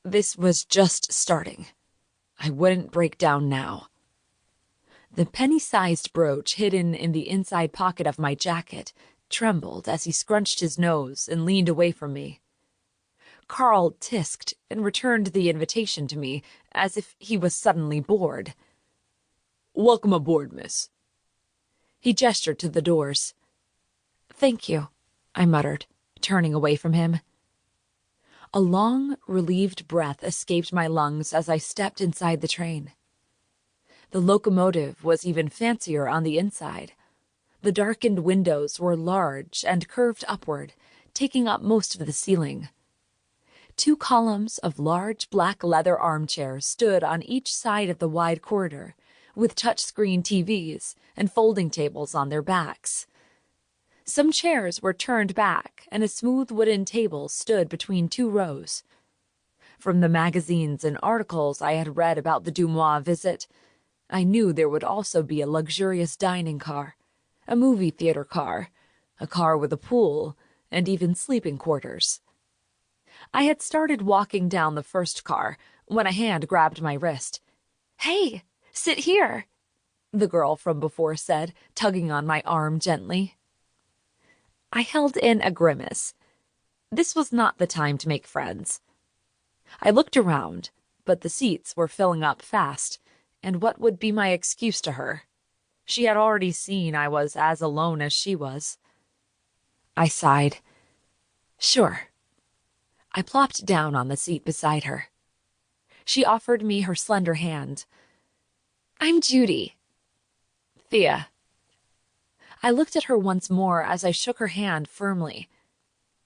This was just starting. I wouldn't break down now. The penny-sized brooch hidden in the inside pocket of my jacket trembled as he scrunched his nose and leaned away from me. Carl tisked and returned the invitation to me as if he was suddenly bored. "Welcome aboard, miss." He gestured to the doors. "Thank you," I muttered, turning away from him. A long, relieved breath escaped my lungs as I stepped inside the train. The locomotive was even fancier on the inside. The darkened windows were large and curved upward, taking up most of the ceiling. 2 columns of large black leather armchairs stood on each side of the wide corridor, with touchscreen TVs and folding tables on their backs. Some chairs were turned back, and a smooth wooden table stood between 2 rows. From the magazines and articles I had read about the DuMoir visit, I knew there would also be a luxurious dining car, a movie theater car, a car with a pool, and even sleeping quarters. I had started walking down the first car when a hand grabbed my wrist. "Hey, sit here," the girl from before said, tugging on my arm gently. I held in a grimace. This was not the time to make friends. I looked around, but the seats were filling up fast, and what would be my excuse to her? She had already seen I was as alone as she was. I sighed. "Sure." I plopped down on the seat beside her. She offered me her slender hand. "I'm Judy." "Thea." I looked at her once more as I shook her hand firmly.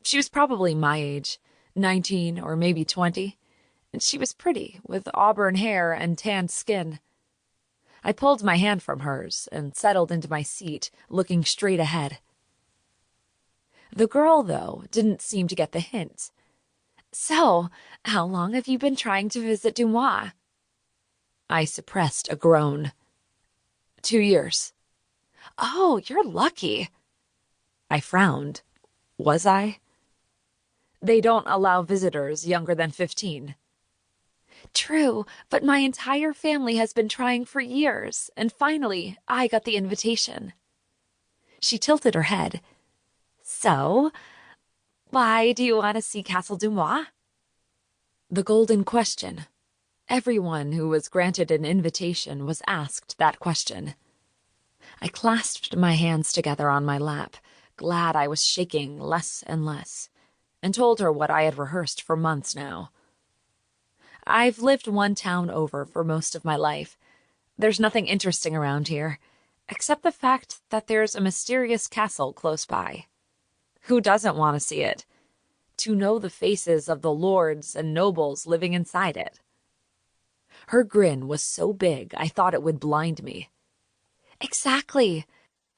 She was probably my age, 19 or maybe 20, and she was pretty, with auburn hair and tanned skin. I pulled my hand from hers and settled into my seat, looking straight ahead. The girl, though, didn't seem to get the hint. "So, how long have you been trying to visit DuMoir?" I suppressed a groan. 2 years. "Oh, you're lucky." I frowned. Was I? They don't allow visitors younger than 15. "True, but my entire family has been trying for years, and finally I got the invitation." She tilted her head. "So, why do you want to see Castle DuMoir?" The golden question. Everyone who was granted an invitation was asked that question. I clasped my hands together on my lap, glad I was shaking less and less, and told her what I had rehearsed for months now. "I've lived one town over for most of my life. There's nothing interesting around here, except the fact that there's a mysterious castle close by. Who doesn't want to see it? To know the faces of the lords and nobles living inside it." Her grin was so big I thought it would blind me. "Exactly.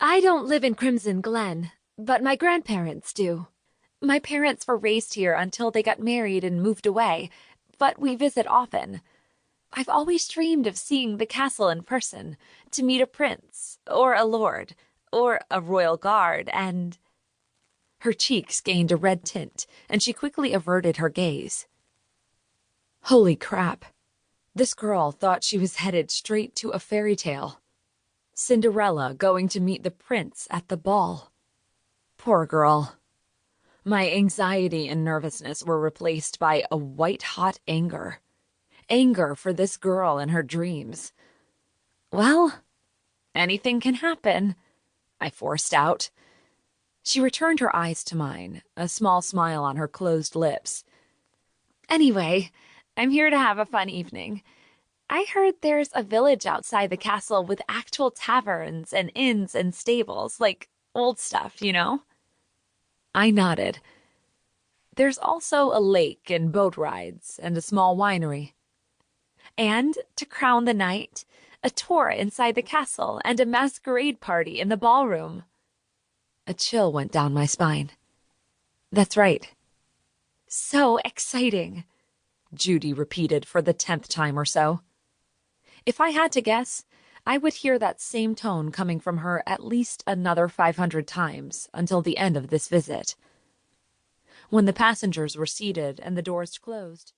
I don't live in Crimson Glen, but my grandparents do. My parents were raised here until they got married and moved away, but we visit often. I've always dreamed of seeing the castle in person, to meet a prince, or a lord, or a royal guard, and—" Her cheeks gained a red tint, and she quickly averted her gaze. Holy crap. This girl thought she was headed straight to a fairy tale. Cinderella going to meet the prince at the ball. Poor girl. My anxiety and nervousness were replaced by a white-hot anger. Anger for this girl and her dreams. "Well, anything can happen," I forced out. She returned her eyes to mine, a small smile on her closed lips. "Anyway, I'm here to have a fun evening. I heard there's a village outside the castle with actual taverns and inns and stables, like old stuff, you know?" I nodded. "There's also a lake and boat rides and a small winery. And, to crown the night, a tour inside the castle and a masquerade party in the ballroom." A chill went down my spine. "That's right." "So exciting," Judy repeated for the 10th time or so. If I had to guess, I would hear that same tone coming from her at least another 500 times until the end of this visit. When the passengers were seated and the doors closed,